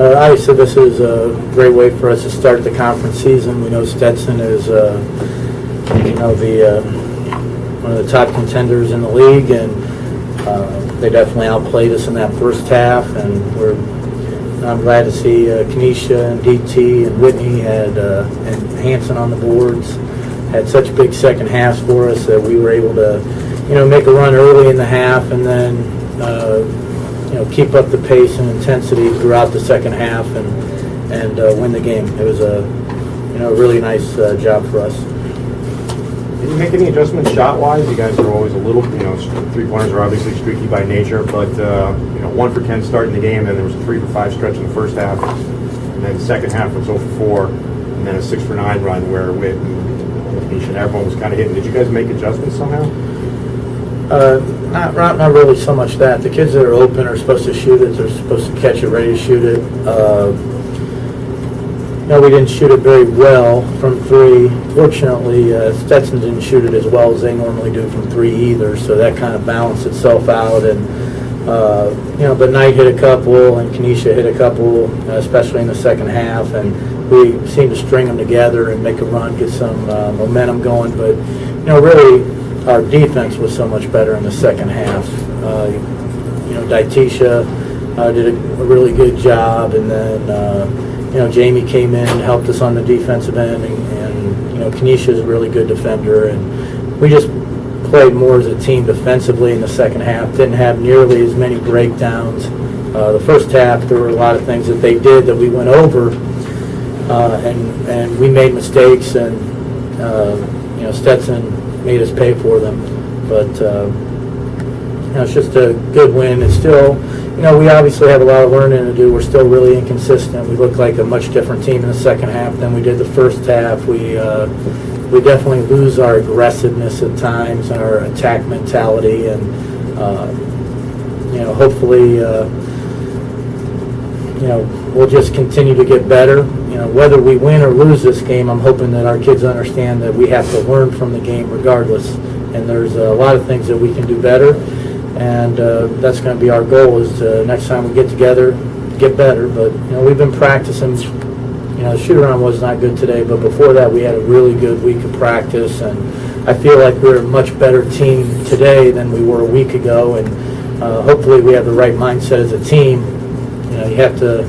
Obviously, this is a great way for us to start the conference season. We know Stetson is, one of the top contenders in the league, and they definitely outplayed us in that first half. And I'm glad to see Kenesha and DT and Whitney and Hanson on the boards had such big second halves for us that we were able to, make a run early in the half and then, keep up the pace and intensity throughout the second half and win the game. It was a really nice job for us. Did you make any adjustments shot-wise? You guys are always a little, three-pointers are obviously streaky by nature, but 1 for 10 starting the game, then there was a 3 for 5 stretch in the first half, and then the second half was 0 for 4, and then a 6 for 9 run where Whit and everyone was kind of hitting. Did you guys make adjustments somehow? Not really so much that. The kids that are open are supposed to shoot it. They're supposed to catch it, ready to shoot it. We didn't shoot it very well from 3. Fortunately, Stetson didn't shoot it as well as they normally do from 3 either, so that kind of balanced itself out. And but Knight hit a couple, and Kenesha hit a couple, especially in the second half, and we seemed to string them together and make a run, get some momentum going. But really, our defense was so much better in the second half. Daitisha did a really good job, and then Jamie came in and helped us on the defensive end, and Kenesha is a really good defender, and we just played more as a team defensively in the second half. Didn't have nearly as many breakdowns. The first half, there were a lot of things that they did that we went over, and we made mistakes, and Stetson made us pay for them. But it's just a good win. It's still, we obviously have a lot of learning to do. We're still really inconsistent. We look like a much different team in the second half than we did the first half. We definitely lose our aggressiveness at times and our attack mentality, and hopefully we'll just continue to get better. Whether we win or lose this game, I'm hoping that our kids understand that we have to learn from the game regardless, and there's a lot of things that we can do better, and that's going to be our goal, is to, next time we get together, get better. But we've been practicing. The shoot-around was not good today, but before that we had a really good week of practice, and I feel like we're a much better team today than we were a week ago, and hopefully we have the right mindset as a team. You have to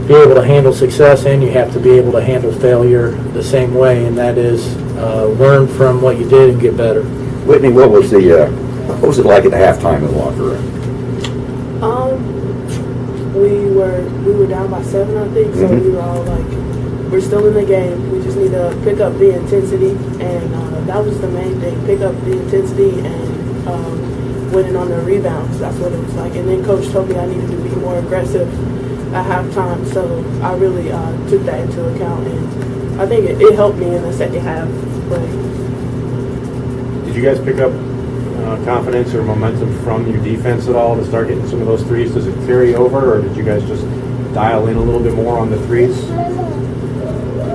be able to handle success, and you have to be able to handle failure the same way, and that is learn from what you did and get better. Whitney, what was it like at the halftime in the locker room? We were down by 7, I think, so we were all like, we're still in the game. We just need to pick up the intensity, and that was the main thing, pick up the intensity and winning on the rebounds. That's what it was like. And then Coach told me I needed to be more aggressive at halftime, so I really took that into account, and I think it helped me in the second half. But did you guys pick up confidence or momentum from your defense at all to start getting some of those threes? Does it carry over, or did you guys just dial in a little bit more on the threes?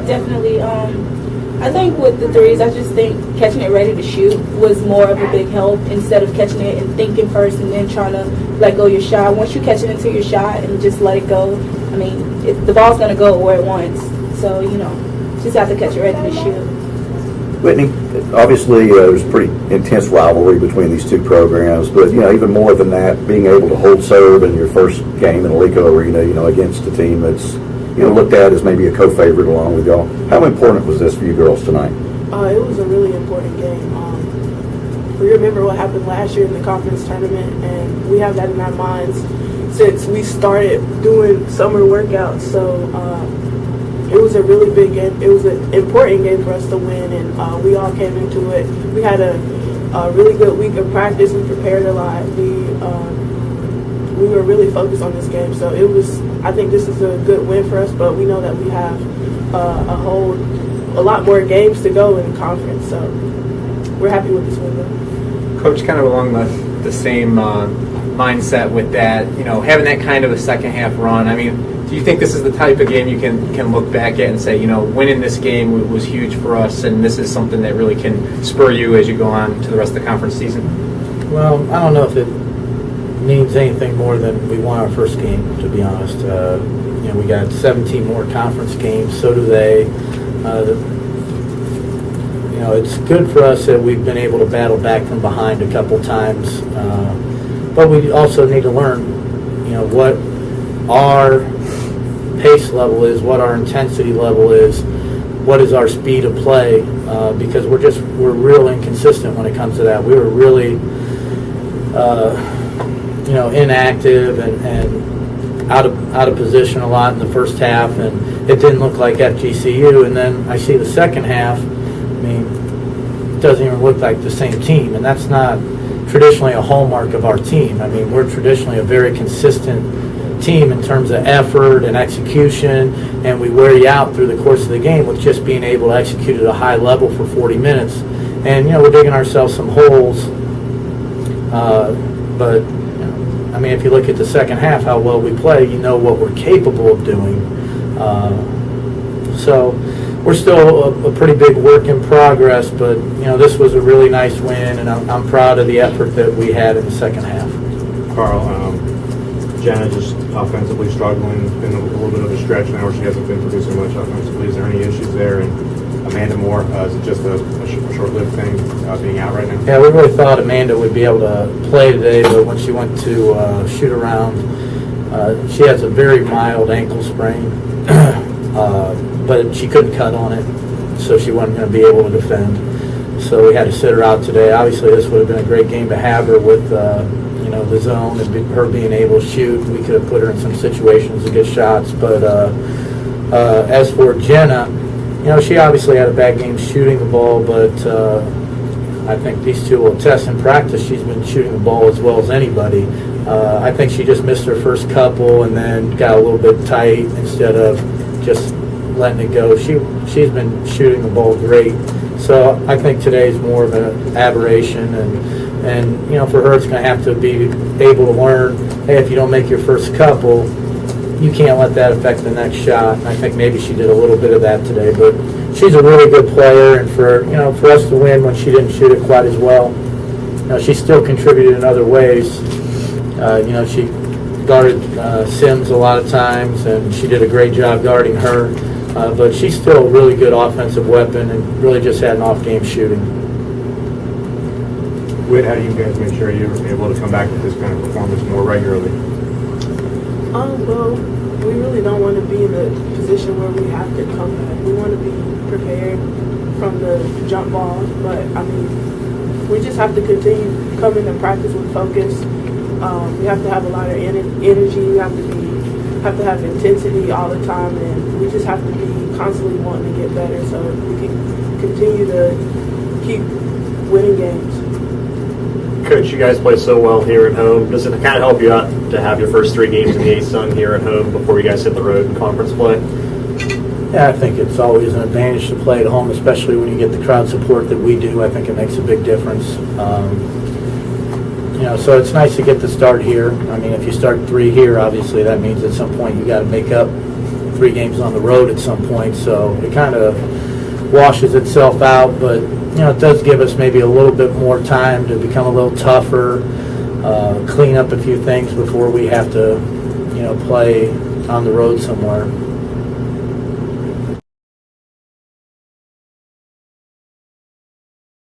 Definitely. I think with the threes, I just think catching it ready to shoot was more of a big help, instead of catching it and thinking first and then trying to let go your shot. Once you catch it into your shot and just let it go, I mean, the ball's going to go where it wants. So, just have to catch it ready to shoot. Whitney, obviously there's a pretty intense rivalry between these two programs, but even more than that, being able to hold serve in your first game in Alico Arena, against a team that's looked at as maybe a co-favorite along with y'all. How important was this for you girls tonight? It was a really important game. We remember what happened last year in the conference tournament, and we have that in our minds since we started doing summer workouts. So it was a really big game. It was an important game for us to win, and we all came into it. We had a really good week of practice. We prepared a lot. We were really focused on this game, so I think this is a good win for us, but we know that we have a lot more games to go in the conference, so we're happy with this win, though. Coach, kind of along the same mindset with that, having that kind of a second half run, I mean, do you think this is the type of game you can look back at and say, winning this game was huge for us, and this is something that really can spur you as you go on to the rest of the conference season? Well, I don't know if it means anything more than we won our first game, to be honest. we got 17 more conference games, so do they. It's good for us that we've been able to battle back from behind a couple times, but we also need to learn, what our pace level is, what our intensity level is, what is our speed of play, because we're real inconsistent when it comes to that. We were really, inactive and out of position a lot in the first half, and it didn't look like FGCU. And then I see the second half. It doesn't even look like the same team, and that's not traditionally a hallmark of our team. We're traditionally a very consistent team in terms of effort and execution, and we wear you out through the course of the game with just being able to execute at a high level for 40 minutes. And, we're digging ourselves some holes, but, if you look at the second half, how well we play, what we're capable of doing. So we're still a pretty big work in progress, but, this was a really nice win, and I'm proud of the effort that we had in the second half. Carl, Jenna just offensively struggling, been a little bit of a stretch now where she hasn't been producing much offensively. Is there any issues there? And Amanda Moore, is it just a short-lived thing, being out right now? Yeah, we really thought Amanda would be able to play today, but when she went to shoot around, she has a very mild ankle sprain, but she couldn't cut on it, so she wasn't going to be able to defend. So we had to sit her out today. Obviously, this would have been a great game to have her with the zone and her being able to shoot. We could have put her in some situations to get shots. But as for Jenna, she obviously had a bad game shooting the ball, but I think these two will test in practice. She's been shooting the ball as well as anybody. I think she just missed her first couple and then got a little bit tight instead of just letting it go. She's been shooting the ball great. So I think today's more of an aberration, and for her it's going to have to be able to learn, hey, if you don't make your first couple, you can't let that affect the next shot. And I think maybe she did a little bit of that today, but she's a really good player, and for us to win when she didn't shoot it quite as well, she still contributed in other ways. She guarded Sims a lot of times, and she did a great job guarding her. But she's still a really good offensive weapon and really just had an off-game shooting. Whit, how do you guys make sure you're able to come back with this kind of performance more regularly? Well, we really don't want to be in a position where we have to come back. We want to be prepared from the jump ball, but we just have to continue coming to practice with focus. We have to have a lot of energy. We have to have intensity all the time, and we just have to be constantly wanting to get better so we can continue to keep winning games. Coach, you guys play so well here at home. Does it kind of help you out to have your first 3 games in the A-Sun here at home before you guys hit the road in conference play? Yeah, I think it's always an advantage to play at home, especially when you get the crowd support that we do. I think it makes a big difference. So it's nice to get the start here. If you start 3 here, obviously that means at some point you got to make up 3 games on the road at some point. So it kind of washes itself out, but it does give us maybe a little bit more time to become a little tougher, clean up a few things before we have to, play on the road somewhere.